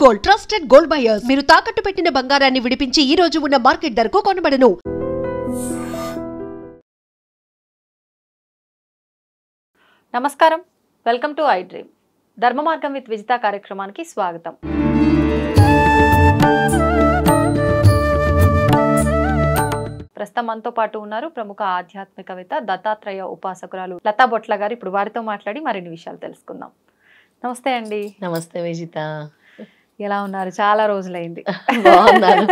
Gold, trusted gold buyers. మీరు తాకట్టు పెట్టిన బంగారాన్ని విడిపించి ఈ రోజు ఉన్న మార్కెట్ ధరకు కొనబడను. నమస్కారం, వెల్కమ్ టు ఐ డ్రీమ్. ధర్మ మార్గం విత్ విజిత కార్యక్రమానికి స్వాగతం. ప్రస్తుతం మనతో పాటు ఉన్నారు ప్రముఖ ఆధ్యాత్మికవేత్త, దత్తాత్రేయ ఉపాసకురాలు లతా బొట్ల గారు. ఇప్పుడు వారితో మాట్లాడి మరిన్ని విషయాలు తెలుసుకుందాం. నమస్తే అండి. నమస్తే విజిత, ఎలా ఉన్నారు? చాలా రోజులైంది. బాగున్నాను.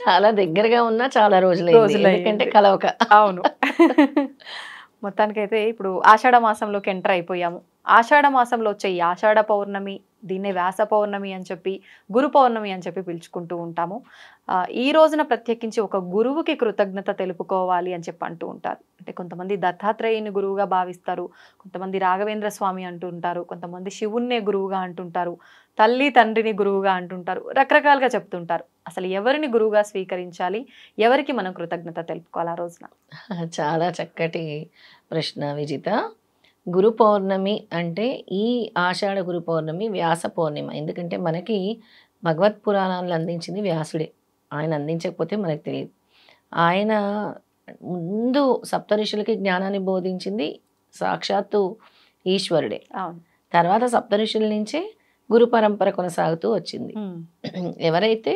చాలా దగ్గరగా ఉన్నా చాలా రోజులైంది, ఎందుకంటే కలవక. అవును. మొత్తానికైతే ఇప్పుడు ఆషాఢ మాసంలోకి ఎంటర్ అయిపోయాము. ఆషాఢ మాసంలో వచ్చే ఈ ఆషాఢ పౌర్ణమి, దీన్నే వ్యాస పౌర్ణమి అని చెప్పి, గురు పౌర్ణమి అని చెప్పి పిలుచుకుంటూ ఉంటాము. ఈ రోజున ప్రత్యేకించి ఒక గురువుకి కృతజ్ఞత తెలుపుకోవాలి అని చెప్పి అంటూ ఉంటారు. అంటే కొంతమంది దత్తాత్రేయుని గురువుగా భావిస్తారు, కొంతమంది రాఘవేంద్ర స్వామి అంటుంటారు, కొంతమంది శివున్నే గురువుగా అంటుంటారు, తల్లి తండ్రిని గురువుగా అంటుంటారు, రకరకాలుగా చెప్తుంటారు. అసలు ఎవరిని గురువుగా స్వీకరించాలి, ఎవరికి మనం కృతజ్ఞత తెలుపుకోవాలి ఆ రోజున? చాలా చక్కటి ప్రశ్న విజిత. గురు పౌర్ణమి అంటే ఈ ఆషాఢ గురు పౌర్ణమి వ్యాస పౌర్ణిమ. ఎందుకంటే మనకి భగవత్ పురాణాలను అందించింది వ్యాసుడే. ఆయన అందించకపోతే మనకు తెలియదు. ఆయన ముందు సప్తఋషులకి జ్ఞానాన్ని బోధించింది సాక్షాత్తు ఈశ్వరుడే. తర్వాత సప్తఋషుల నుంచే గురు పరంపర కొనసాగుతూ వచ్చింది. ఎవరైతే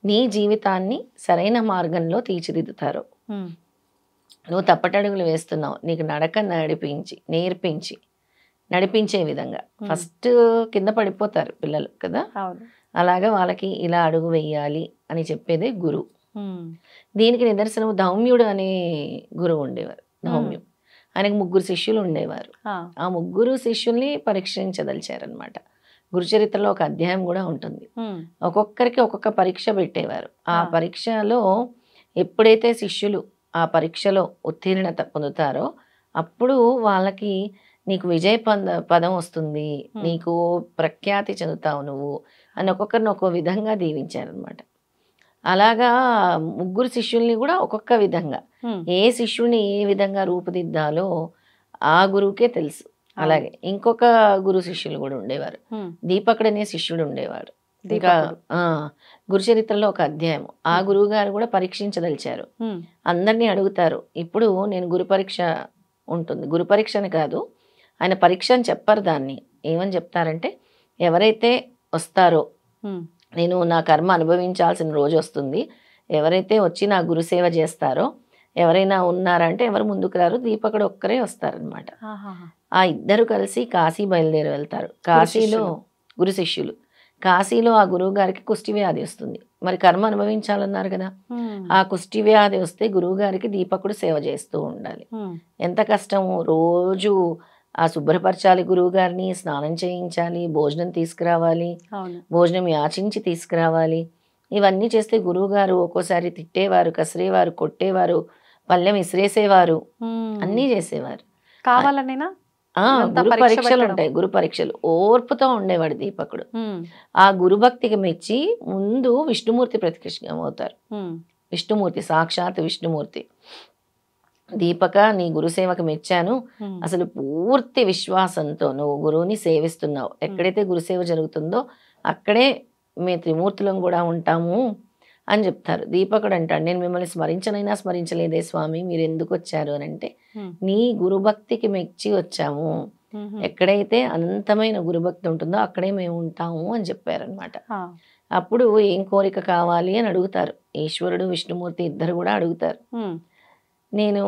నీ జీవితాన్ని సరైన మార్గంలో తీర్చిదిద్దుతారో, నువ్వు తప్పటడుగులు వేస్తున్నావు, నీకు నడక నేర్పించి నడిపించే విధంగా. ఫస్ట్ కింద పడిపోతారు పిల్లలు కదా, అలాగా వాళ్ళకి ఇలా అడుగు వేయాలి అని చెప్పేదే గురువు. దీనికి నిదర్శనం ధౌమ్యుడు అనే గురువు ఉండేవారు. ధౌమ్యుడు, ఆయనకు 3 శిష్యులు ఉండేవారు. ఆ 3 శిష్యుల్ని పరీక్షించదలిచారనమాట. గురుచరిత్రలో ఒక అధ్యాయం కూడా ఉంటుంది. ఒక్కొక్కరికి ఒక్కొక్క పరీక్ష పెట్టేవారు. ఆ పరీక్షలో ఎప్పుడైతే శిష్యులు ఆ పరీక్షలో ఉత్తీర్ణత పొందుతారో అప్పుడు వాళ్ళకి నీకు విజయ పదం వస్తుంది, నీకు ప్రఖ్యాతి చెందుతావు నువ్వు అని ఒక్కొక్కరిని ఒక్కో విధంగా దీవించారనమాట. అలాగా 3 శిష్యుల్ని కూడా ఒక్కొక్క విధంగా, ఏ శిష్యుని ఏ విధంగా రూపుదిద్దాలో ఆ గురువుకే తెలుసు. అలాగే ఇంకొక గురు శిష్యులు కూడా ఉండేవారు. దీపకుడు అనే శిష్యుడు ఉండేవాడు. ఇంకా గురుచరిత్రలో ఒక అధ్యాయం. ఆ గురువు గారు కూడా పరీక్షించదలిచారు. అందరినీ అడుగుతారు, ఇప్పుడు నేను గురు పరీక్ష ఉంటుంది, గురు పరీక్ష అని కాదు, ఆయన పరీక్ష అని చెప్పరు, దాన్ని ఏమని చెప్తారంటే, ఎవరైతే వస్తారో నేను నా కర్మ అనుభవించాల్సిన రోజు వస్తుంది, ఎవరైతే వచ్చి నా గురుసేవ చేస్తారో, ఎవరైనా ఉన్నారంటే ఎవరు ముందుకు రారు, దీపకుడు ఒక్కరే వస్తారనమాట. ఆ ఇద్దరు కలిసి కాశీ బయలుదేరి వెళ్తారు. కాశీలో గురు శిష్యులు, కాశీలో ఆ గురువు గారికి కుష్టి వ్యాధి వస్తుంది. మరి కర్మ అనుభవించాలన్నారు కదా, ఆ కుష్టి వ్యాధి వస్తే గురువు గారికి దీపకుడు సేవ చేస్తూ ఉండాలి. ఎంత కష్టము, రోజు ఆ శుభ్రపరచాలి గురువు గారిని, స్నానం చేయించాలి, భోజనం తీసుకురావాలి, భోజనం యాచించి తీసుకురావాలి. ఇవన్నీ చేస్తే గురువు గారు ఒక్కోసారి తిట్టేవారు, కసిరేవారు, కొట్టేవారు, పళ్ళెం విసిరేసేవారు, అన్నీ చేసేవారు. కావాలనేనా? గురు పరీక్షలు ఉంటాయి, గురు పరీక్షలు. ఓర్పుతో ఉండేవాడు దీపకుడు. ఆ గురుభక్తికి మెచ్చి ముందు విష్ణుమూర్తి ప్రత్యక్షమవుతారు. విష్ణుమూర్తి, సాక్షాత్ విష్ణుమూర్తి, దీపక నీ గురుసేవకు మెచ్చాను, అసలు పూర్తి విశ్వాసంతో నువ్వు గురువుని సేవిస్తున్నావు, ఎక్కడైతే గురుసేవ జరుగుతుందో అక్కడే మేము త్రిమూర్తులం కూడా ఉంటాము అని చెప్తారు. దీపకుడు అంటాడు, నేను మిమ్మల్ని స్మరించనైనా స్మరించలేదే స్వామి, మీరు ఎందుకు వచ్చారు అని అంటే, నీ గురుభక్తికి మెచ్చి వచ్చాము, ఎక్కడైతే అనంతమైన గురుభక్తి ఉంటుందో అక్కడే మేము ఉంటాము అని చెప్పారనమాట. అప్పుడు ఏం కోరిక కావాలి అని అడుగుతారు. ఈశ్వరుడు విష్ణుమూర్తి ఇద్దరు కూడా అడుగుతారు. నేను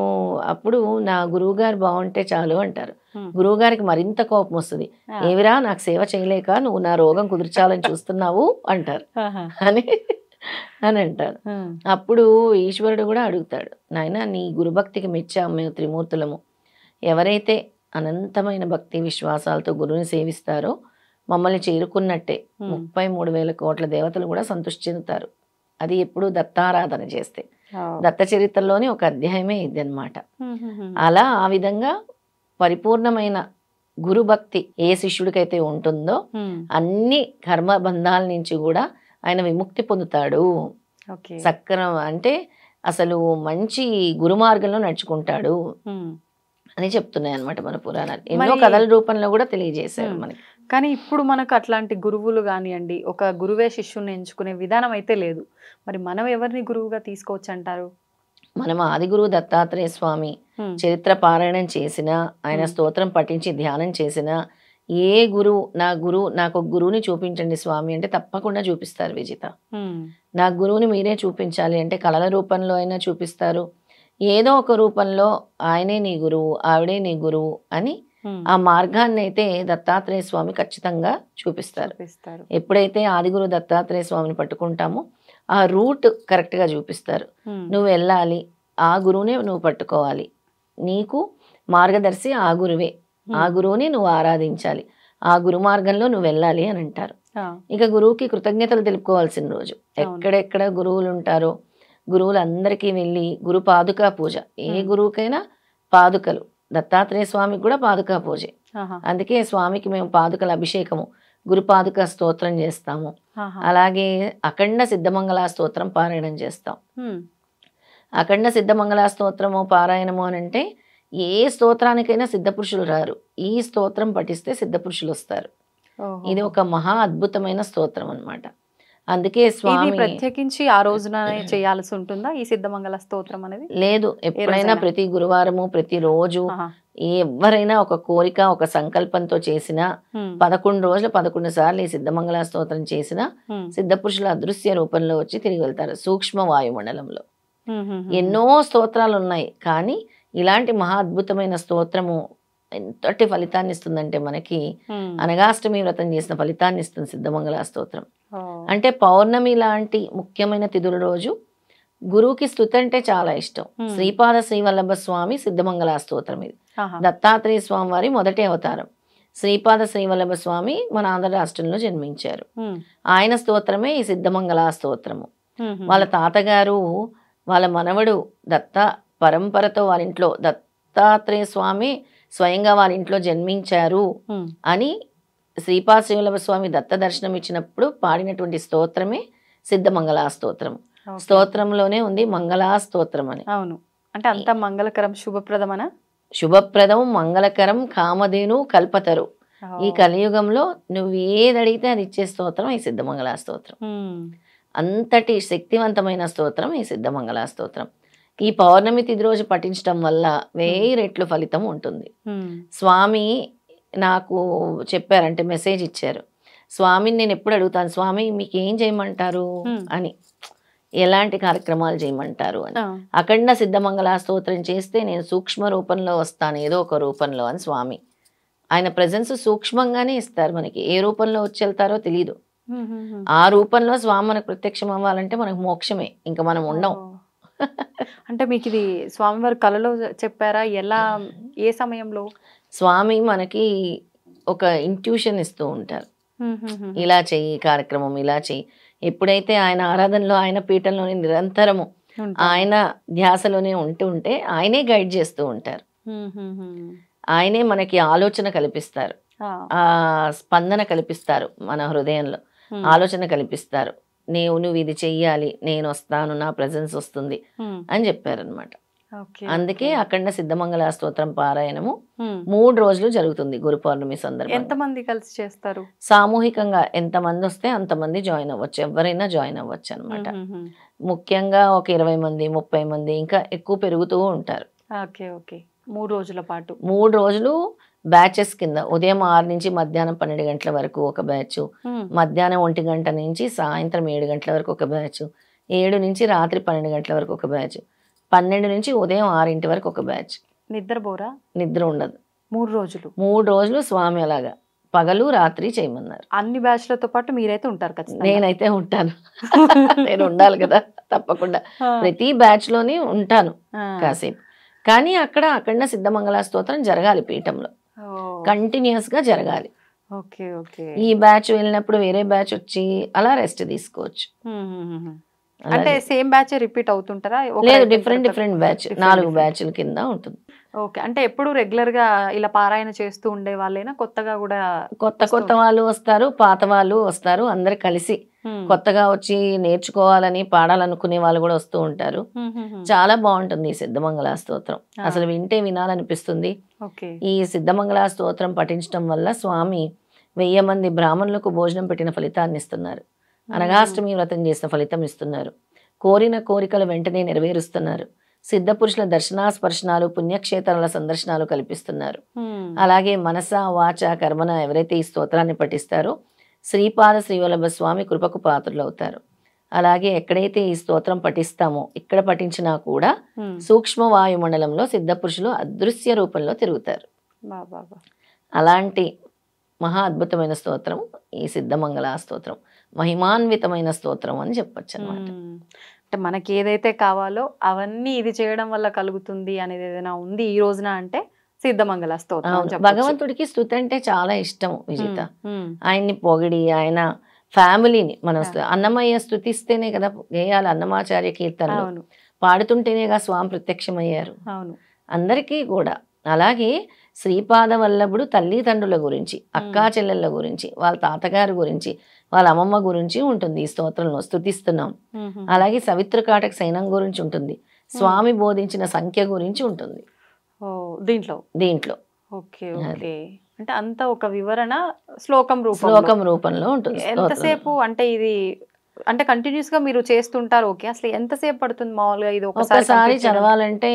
అప్పుడు నా గురువు గారు బాగుంటే చాలు అంటారు. గురువు గారికి మరింత కోపం వస్తుంది. ఏవిరా, నాకు సేవ చేయలేక నువ్వు నా రోగం కుదిర్చాలని చూస్తున్నావు అంటారు అని అంటారు. అప్పుడు ఈశ్వరుడు కూడా అడుగుతాడు, నాయన నీ గురుభక్తికి మెచ్చాము మేము త్రిమూర్తులము, ఎవరైతే అనంతమైన భక్తి విశ్వాసాలతో గురువుని సేవిస్తారో మమ్మల్ని చేరుకున్నట్టే 33,000 కోట్ల దేవతలు కూడా సంతృష్టి చెందుతారు. అది ఎప్పుడు దత్తారాధన చేస్తే. దత్త చరిత్రలోని ఒక అధ్యాయమే ఇది అనమాట. అలా ఆ విధంగా పరిపూర్ణమైన గురుభక్తి ఏ శిష్యుడికైతే ఉంటుందో అన్ని కర్మబంధాల నుంచి కూడా ఆయన విముక్తి పొందుతాడు. సక్రమ అంటే అసలు మంచి గురు మార్గంలో నడుచుకుంటాడు అని చెప్తున్నాయి అన్నమాట మన పురాణాలు. ఎన్నో కథల రూపంలో కూడా తెలియజేశారు మనకి. కానీ ఇప్పుడు మనకు అట్లాంటి గురువులు కానివ్వండి, ఒక గురువే శిష్యుని ఎంచుకునే విధానం అయితే లేదు. మరి మనం ఎవరిని గురువుగా తీసుకోవచ్చు అంటారు? మనం ఆదిగురువు దత్తాత్రేయ స్వామి చరిత్ర పారాయణం చేసినా, ఆయన స్తోత్రం పఠించి ధ్యానం చేసినా, ఏ గురువు నాకు ఒక గురువుని చూపించండి స్వామి అంటే తప్పకుండా చూపిస్తారు విజిత. నా గురువుని మీరే చూపించాలి అంటే కళల రూపంలో అయినా చూపిస్తారు, ఏదో ఒక రూపంలో ఆయనే నీ గురువు, ఆవిడే నీ గురువు అని ఆ మార్గాన్ని అయితే దత్తాత్రేయ స్వామి ఖచ్చితంగా చూపిస్తారు. ఎప్పుడైతే ఆదిగురు దత్తాత్రేయ స్వామిని పట్టుకుంటామో ఆ రూట్ కరెక్ట్గా చూపిస్తారు. నువ్వు వెళ్ళాలి, ఆ గురువునే నువ్వు పట్టుకోవాలి, నీకు మార్గదర్శి ఆ గురువే, ఆ గురువుని నువ్వు ఆరాధించాలి, ఆ గురు మార్గంలో నువ్వు వెళ్ళాలి అని అంటారు. ఇక గురువుకి కృతజ్ఞతలు తెలుపుకోవాల్సిన రోజు. ఎక్కడెక్కడ గురువులు ఉంటారో గురువులందరికీ వెళ్ళి గురు పాదుకా పూజ, ఏ గురువుకైనా పాదుకలు, దత్తాత్రేయ స్వామికి కూడా పాదుకా పూజే. అందుకే స్వామికి మేము పాదుకల అభిషేకము, గురు పాదుక స్తోత్రం చేస్తాము. అలాగే అఖండ సిద్ధమంగళ స్తోత్రం పారాయణం చేస్తాం. అఖండ సిద్ధమంగళ స్తోత్రము పారాయణము అని అంటే ఏ స్తోత్రానికైనా సిద్ధపురుషులు రారు, ఈ స్తోత్రం పఠిస్తే సిద్ధపురుషులు వస్తారు. ఇది ఒక మహా అద్భుతమైన స్తోత్రం అన్నమాట. అందుకే స్వామి ప్రత్యేకించి ఆ రోజున చేయాల్సి ఉంటుందా ఈ సిద్ధమంగళ స్తోత్రం అనేది? లేదు, ఎప్పుడైనా ప్రతి గురువారము ప్రతిరోజు ఎవరైనా ఒక కోరిక ఒక సంకల్పంతో చేసినా 11 రోజులు 11 సార్లు ఈ సిద్ధమంగళ స్తోత్రం చేసినా సిద్ధపురుషుల అదృశ్య రూపంలో వచ్చి తిరిగి వెళ్తారు. సూక్ష్మ వాయుమండలంలో ఎన్నో స్తోత్రాలు ఉన్నాయి, కానీ ఇలాంటి మహా అద్భుతమైన స్తోత్రము ఎంతటి ఫలితాన్ని ఇస్తుందంటే మనకి అనగాష్టమి వ్రతం చేసిన ఫలితాన్ని ఇస్తుంది సిద్ధమంగళ స్తోత్రం. అంటే పౌర్ణమి లాంటి ముఖ్యమైన తిథుల రోజు గురువుకి స్తుతి అంటే చాలా ఇష్టం. శ్రీపాద శ్రీవల్లభ స్వామి సిద్ధమంగళ స్తోత్రం ఇది. దత్తాత్రేయ స్వామి వారి మొదటి అవతారం. శ్రీపాద శ్రీవల్లభ స్వామి మన ఆంధ్ర రాష్ట్రంలో జన్మించారు. ఆయన స్తోత్రమే ఈ సిద్ధమంగళ స్తోత్రము. వాళ్ళ తాతగారు వాళ్ళ మనవడు దత్త పరంపరతో వారింట్లో దత్తాత్రేయ స్వామి స్వయంగా వారింట్లో జన్మించారు అని శ్రీపాద శ్రీవల్లభ స్వామి దత్త దర్శనం ఇచ్చినప్పుడు పాడినటువంటి స్తోత్రమే సిద్ధమంగళ స్తోత్రం. స్తోత్రంలోనే ఉంది మంగళా స్తోత్రం అని. అవును, అంటే అంత మంగళకరం శుభప్రదమన, శుభప్రదం మంగళకరం కామధేను కల్పతరు. ఈ కలియుగంలో నువ్వు ఏది అడిగితే అది ఇచ్చే స్తోత్రం ఈ సిద్ధమంగళ స్తోత్రం. అంతటి శక్తివంతమైన స్తోత్రం ఈ సిద్ధమంగళ స్తోత్రం. ఈ పౌర్ణమి తిథి రోజు పఠించడం వల్ల 1000 రెట్లు ఫలితం ఉంటుంది. స్వామి నాకు చెప్పారంటే మెసేజ్ ఇచ్చారు, స్వామిని నేను ఎప్పుడు అడుగుతాను, స్వామి మీకు ఏం చేయమంటారు అని, ఎలాంటి కార్యక్రమాలు చేయమంటారు అని. అఖండ సిద్ధమంగళ స్తోత్రం చేస్తే నేను సూక్ష్మ రూపంలో వస్తాను, ఏదో ఒక రూపంలో అని స్వామి. ఆయన ప్రెజెన్స్ సూక్ష్మంగానే ఇస్తారు మనకి, ఏ రూపంలో వచ్చి వెళ్తారో తెలియదు. ఆ రూపంలో స్వామి మనకు ప్రత్యక్షం అవ్వాలంటే మనకు మోక్షమే, ఇంకా మనం ఉండం. అంటే మీకు ఇది స్వామివారి కళలో చెప్పారా? ఎలా, ఏ సమయంలో? స్వామి మనకి ఒక ఇంట్యూషన్ ఇస్తూ ఉంటారు, ఇలా చెయ్యి కార్యక్రమం, ఇలా చెయ్యి. ఎప్పుడైతే ఆయన ఆరాధనలో ఆయన పీఠంలోనే నిరంతరము ఆయన ధ్యాసలోనే ఉంటే ఆయనే గైడ్ చేస్తూ ఉంటారు. ఆయనే మనకి ఆలోచన కల్పిస్తారు, ఆ స్పందన కల్పిస్తారు, మన హృదయంలో ఆలోచన కల్పిస్తారు. నువ్వు ఇది చెయ్యాలి, నేను వస్తాను, నా ప్రెజెన్స్ వస్తుంది అని చెప్పారనమాట. అందుకే అఖండ సిద్ధమంగళ స్తోత్రం పారాయణము 3 రోజులు జరుగుతుంది గురు పౌర్ణమి సందర్భంగా. ఎంతమంది కలిసి చేస్తారు? సామూహికంగా ఎంతమంది వస్తే అంతమంది జాయిన్ అవ్వచ్చు, ఎవరైనా జాయిన్ అవ్వచ్చు అనమాట. ముఖ్యంగా ఒక 20 మంది 30 మంది ఇంకా ఎక్కువ పెరుగుతూ ఉంటారు. 3 రోజుల పాటు 3 రోజులు బ్యాచెస్ కింద ఉదయం 6 నుంచి మధ్యాహ్నం 12 గంటల వరకు ఒక బ్యాచ్, మధ్యాహ్నం 1 గంట నుంచి సాయంత్రం 7 గంటల వరకు ఒక బ్యాచ్, 7 నుంచి రాత్రి 12 గంటల వరకు ఒక బ్యాచ్, 12 నుంచి ఉదయం 6 వరకు ఒక బ్యాచ్. నిద్రపోరా? నిద్ర ఉండదు. 3 రోజులు స్వామి అలాగా పగలు రాత్రి చేయమన్నారు. అన్ని బ్యాచ్లతో పాటు మీరైతే ఉంటారు కదా? నేనైతే ఉంటాను, నేను ఉండాలి కదా తప్పకుండా. ప్రతి బ్యాచ్ లోనే ఉంటాను కాసేపు. కానీ అక్కడ అఖండ సిద్ధమంగళ స్తోత్రం జరగాలి పీఠంలో, కంటిన్యూస్ గా జరగాలి. ఈ బ్యాచ్ వెళ్ళినప్పుడు వేరే బ్యాచ్ వచ్చి అలా రెస్ట్ తీసుకోవచ్చు. అంటే సేమ్ బ్యాచ్ రిపీట్ అవుతుంటారా? లేదు, డిఫరెంట్ బ్యాచ్, 4 బ్యాచ్ల కింద ఉంటుంది. ఓకే, అంటే ఎప్పుడు రెగ్యులర్ గా ఇలా పారాయణ చేస్తూ ఉండే వాళ్ళైనా కొత్తగా కూడా? కొత్త వాళ్ళు వస్తారు, పాత వాళ్ళు వస్తారు, అందరు కలిసి కొత్తగా వచ్చి నేర్చుకోవాలని పాడాలనుకునే వాళ్ళు కూడా వస్తూ ఉంటారు. చాలా బాగుంటుంది ఈ సిద్ధమంగళ స్తోత్రం, అసలు వింటే వినాలనిపిస్తుంది. ఈ సిద్ధమంగళ స్తోత్రం పఠించడం వల్ల స్వామి 1000 మంది బ్రాహ్మణులకు భోజనం పెట్టిన ఫలితాన్ని ఇస్తున్నారు. అనగాష్టమి వ్రతం చేసిన ఫలితం ఇస్తున్నారు. కోరిన కోరికలు వెంటనే నెరవేరుస్తున్నారు. సిద్ధ పురుషుల దర్శనాస్పర్శనాలు, పుణ్యక్షేత్రాల సందర్శనాలు కల్పిస్తున్నారు. అలాగే మనస వాచ కర్మన ఎవరైతే ఈ స్తోత్రాన్ని పఠిస్తారో శ్రీపాద శ్రీవల్లభ స్వామి కృపకు పాత్రలు అవుతారు. అలాగే ఎక్కడైతే ఈ స్తోత్రం పఠిస్తామో ఇక్కడ పఠించినా కూడా సూక్ష్మ వాయుమండలంలో సిద్ధ పురుషులు అదృశ్య రూపంలో తిరుగుతారు. అలాంటి మహా అద్భుతమైన స్తోత్రం ఈ సిద్ధమంగళ స్తోత్రం. మహిమాన్వితమైన స్తోత్రం అని చెప్పొచ్చు అన్నమాట. అంటే మనకి ఏదైతే కావాలో అవన్నీ ఇది చేయడం వల్ల కలుగుతుంది అనేది ఏదైనా ఉంది ఈ రోజున అంటే సిద్ధమంగళ స్తోత్రం. భగవంతుడికి స్తుతి అంటే చాలా ఇష్టం విజిత. ఆయన్ని పొగిడి ఆయన ఫ్యామిలీని మనం అన్నమయ్య స్తుతిస్తేనే కదా గేయాలి. అన్నమాచార్య కీర్తనలు పాడుతుంటేనేగా స్వామి ప్రత్యక్షమయ్యారు అందరికీ కూడా. అలాగే శ్రీపాద వల్లభుడు తల్లిదండ్రుల గురించి, అక్కా చెల్లెళ్ళ గురించి, వాళ్ళ తాతగారి గురించి, వాళ్ళ అమ్మమ్మ గురించి ఉంటుంది ఈ స్తోత్రంలో స్తుతిస్తున్నాం. అలాగే సవిత్రకాటక సైనం గురించి ఉంటుంది. స్వామి బోధించిన సంఖ్య గురించి ఉంటుంది దీంట్లో. అంటే అంత ఒక వివరణ శ్లోకం రూపంలో ఉంటుంది. ఎంతసేపు అంటే ఇది అంటే కంటిన్యూస్ గా మీరు చేస్తుంటారు? ఓకే, అసలు ఎంతసేపు పడుతుంది మామూలుగా ఇది ఒకసారి చదవాలంటే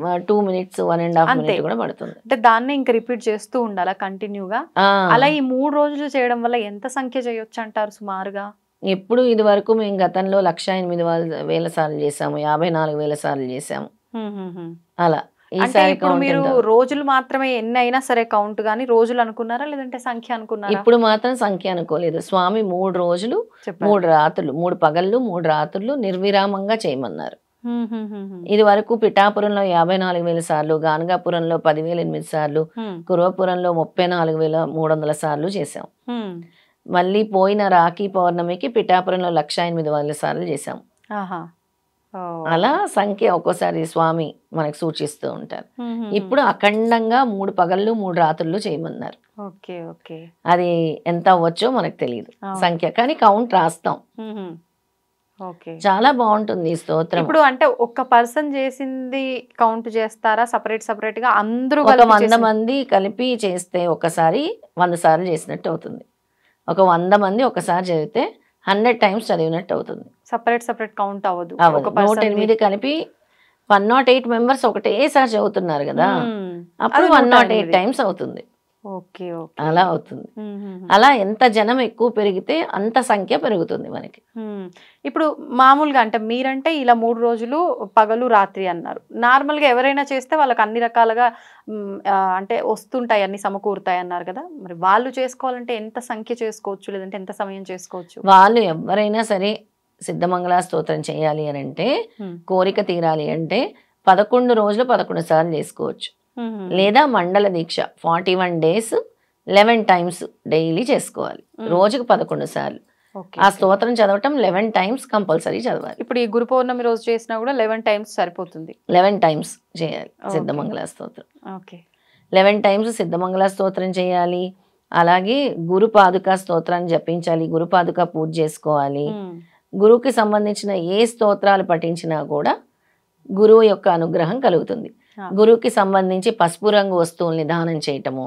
2 minutes 1.5 minutes కూడా పడుతుంది. అంటే దాన్ని ఇంకా రిపీట్ చేస్తూ ఉండాలా కంటిన్యూగా? అలా ఈ 3 రోజులు చేయడం వల్ల ఎంత సంఖ్య చేయొచ్చు అంటారు సుమారుగా? ఎప్పుడు ఇది వరకు మేము గతంలో 1,08,000 సార్లు చేసాము, 54,000 సార్లు చేసాము. అలా అంటే ఇప్పుడు మీరు రోజులు మాత్రమే ఎన్ని అయినా సరే కౌంట్ గానీ రోజులు అనుకున్నారా లేదంటే సంఖ్య అనుకున్నారా? ఇప్పుడు మాత్రం సంఖ్య అనుకోలేదు. స్వామి 3 రోజులు 3 రాత్రులు 3 పగళ్ళు 3 రాత్రులు నిర్విరామంగా చేయమన్నారు. ఇది వరకు పిఠాపురంలో 54,000 సార్లు, గానగాపురంలో 10,008 సార్లు, కురవపురంలో 34,300 సార్లు చేసాం. మళ్ళీ పోయిన రాఖీ పౌర్ణమికి పిఠాపురంలో 1,08,000 సార్లు చేసాం. అలా సంఖ్య ఒక్కోసారి స్వామి మనకు సూచిస్తూ ఉంటారు. ఇప్పుడు అఖండంగా 3 పగళ్ళు 3 రాత్రులు చేయమన్నారు. అది ఎంత అవ్వచ్చో మనకు తెలియదు సంఖ్య, కానీ కౌంట్ రాస్తాం. చాలా బాగుంటుంది ఈ స్తోత్రం. ఇప్పుడు అంటే ఒక్క పర్సన్ చేసింది కౌంట్ చేస్తారా సపరేట్ గా? అందరూ 100 మంది కలిపి చేస్తే ఒకసారి 100 సార్లు చేసినట్టు అవుతుంది. ఒక 100 మంది ఒకసారి చదివితే 100 times చదివినట్టు అవుతుంది. సపరేట్ కౌంట్ అవ్వదు. 108 కలిపి 108 మెంబర్స్ ఒకటేసారి చదువుతున్నారు కదా, అప్పుడు 108 times అవుతుంది. అలా అవుతుంది. అలా ఎంత జనం ఎక్కువ పెరిగితే అంత సంఖ్య పెరుగుతుంది మనకి. ఇప్పుడు మామూలుగా అంటే మీరంటే ఇలా 3 రోజులు పగలు రాత్రి అన్నారు. నార్మల్ గా ఎవరైనా చేస్తే వాళ్ళకి అన్ని రకాలుగా అంటే వస్తుంటాయి, అన్ని సమకూరుతాయి అన్నారు కదా. మరి వాళ్ళు చేసుకోవాలంటే ఎంత సంఖ్య చేసుకోవచ్చు, లేదంటే ఎంత సమయం చేసుకోవచ్చు? వాళ్ళు ఎవరైనా సరే సిద్ధమంగళ స్తోత్రం చేయాలి అని అంటే, కోరిక తీరాలి అంటే 11 రోజులు 11 సార్లు చేసుకోవచ్చు. లేదా మండల దీక్ష 41 days 11 times డైలీ చేసుకోవాలి. రోజుకు 11 సార్లు ఆ స్తోత్రం చదవటం 11 times కంపల్సరీ చదవాలి. ఇప్పుడు ఈ గురు పౌర్ణమి రోజు చేసినా కూడా 11 times సరిపోతుంది. 11 times చేయాలి సిద్ధమంగళ స్తోత్రం. 11 times సిద్ధమంగళ స్తోత్రం చేయాలి. అలాగే గురు పాదుక స్తోత్రాన్ని జపించాలి, గురు పాదుక పూజ చేసుకోవాలి. గురువుకి సంబంధించిన ఏ స్తోత్రాలు పఠించినా కూడా గురువు యొక్క అనుగ్రహం కలుగుతుంది. గురువుకి సంబంధించి పసుపు రంగు వస్తువుల్ని దానం చేయటము,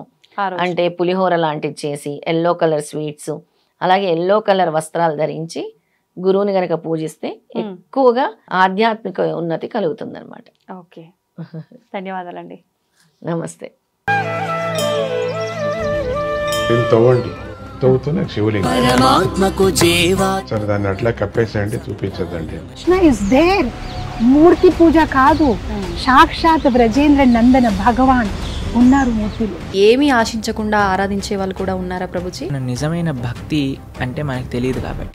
అంటే పులిహోర లాంటివి చేసి, ఎల్లో కలర్ స్వీట్స్, అలాగే ఎల్లో కలర్ వస్త్రాలు ధరించి గురువుని గనక పూజిస్తే ఎక్కువగా ఆధ్యాత్మిక ఉన్నతి కలుగుతుంది అనమాట. ఓకే, ధన్యవాదాలండి. నమస్తే. తవ్వుతున్న శివలింగం సరే దాన్ని అట్లా కప్పేసేయండి, చూపించదండి. మూర్తి పూజ కాదు, సాక్షాత్ బ్రజేంద్ర నందన భగవాన్ ఉన్నారు మూర్తిలో. ఏమీ ఆశించకుండా ఆరాధించే వాళ్ళు కూడా ఉన్నారా ప్రభుజీ? నిజమైన భక్తి అంటే మనకు తెలియదు కాబట్టి